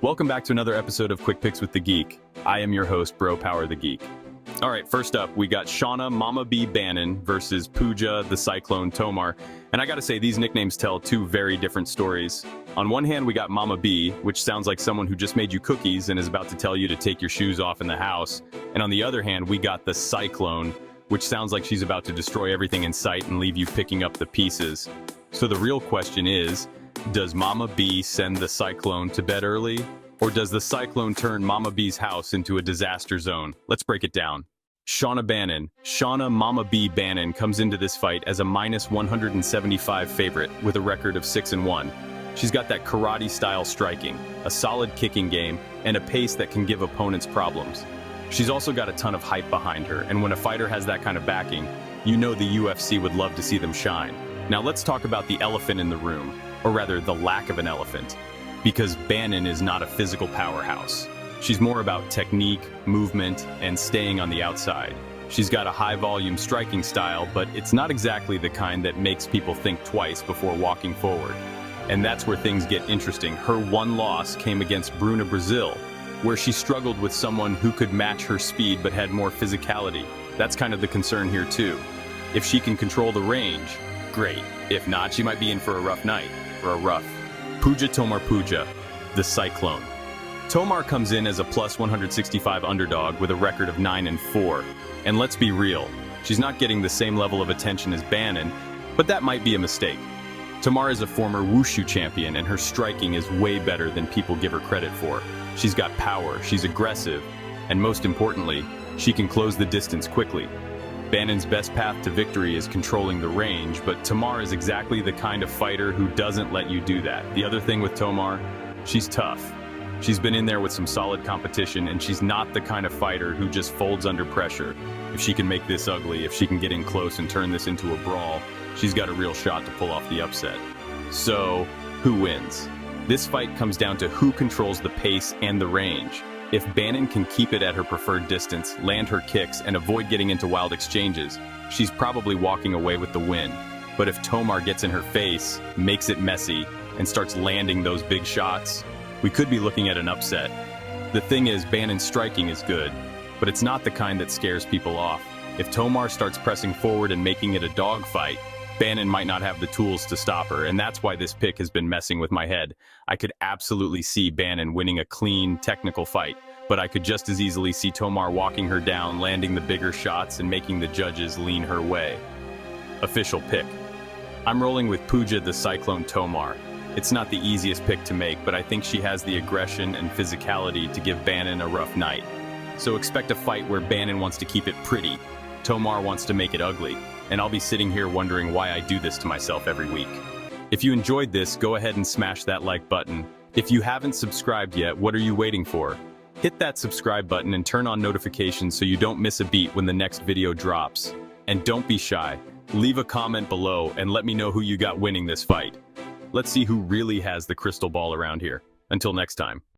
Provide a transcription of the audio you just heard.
Welcome back to another episode of Quick Picks with the Geek. I am your host, Bro Power the Geek. All right, first up, we got Shauna Mama B Bannon versus Puja the Cyclone Tomar. And I gotta say, these nicknames tell two very different stories. On one hand, we got Mama B, which sounds like someone who just made you cookies and is about to tell you to take your shoes off in the house. And on the other hand, we got the Cyclone, which sounds like she's about to destroy everything in sight and leave you picking up the pieces. So the real question is, does Mama B send the Cyclone to bed early? Or does the Cyclone turn Mama B's house into a disaster zone? Let's break it down. Shauna Mama B Bannon comes into this fight as a minus 175 favorite with a record of 6-1. She's got that karate-style striking, a solid kicking game, and a pace that can give opponents problems. She's also got a ton of hype behind her, and when a fighter has that kind of backing, you know the UFC would love to see them shine. Now let's talk about the elephant in the room, or rather the lack of an elephant, because Bannon is not a physical powerhouse. She's more about technique, movement, and staying on the outside. She's got a high-volume striking style, but it's not exactly the kind that makes people think twice before walking forward. And that's where things get interesting. Her one loss came against Bruna Brazil, where she struggled with someone who could match her speed but had more physicality. That's kind of the concern here too. If she can control the range, great. If not, she might be in for a rough night, or a rough. Tomar Puja, the Cyclone. Tomar comes in as a plus 165 underdog with a record of 9-4. And let's be real, she's not getting the same level of attention as Bannon, but that might be a mistake. Tomar is a former wushu champion and her striking is way better than people give her credit for. She's got power, she's aggressive, and most importantly, she can close the distance quickly. Bannon's best path to victory is controlling the range, but Tomar is exactly the kind of fighter who doesn't let you do that. The other thing with Tomar, she's tough. She's been in there with some solid competition, and she's not the kind of fighter who just folds under pressure. If she can make this ugly, if she can get in close and turn this into a brawl, she's got a real shot to pull off the upset. So, who wins? This fight comes down to who controls the pace and the range. If Bannon can keep it at her preferred distance, land her kicks, and avoid getting into wild exchanges, she's probably walking away with the win. But if Tomar gets in her face, makes it messy, and starts landing those big shots, we could be looking at an upset. The thing is, Bannon's striking is good, but it's not the kind that scares people off. If Tomar starts pressing forward and making it a dogfight, Bannon might not have the tools to stop her, and that's why this pick has been messing with my head. I could absolutely see Bannon winning a clean, technical fight, but I could just as easily see Tomar walking her down, landing the bigger shots, and making the judges lean her way. Official pick. I'm rolling with Puja the Cyclone Tomar. It's not the easiest pick to make, but I think she has the aggression and physicality to give Bannon a rough night. So expect a fight where Bannon wants to keep it pretty, Tomar wants to make it ugly, and I'll be sitting here wondering why I do this to myself every week. If you enjoyed this, go ahead and smash that like button. If you haven't subscribed yet, what are you waiting for? Hit that subscribe button and turn on notifications so you don't miss a beat when the next video drops. And don't be shy. Leave a comment below and let me know who you got winning this fight. Let's see who really has the crystal ball around here. Until next time.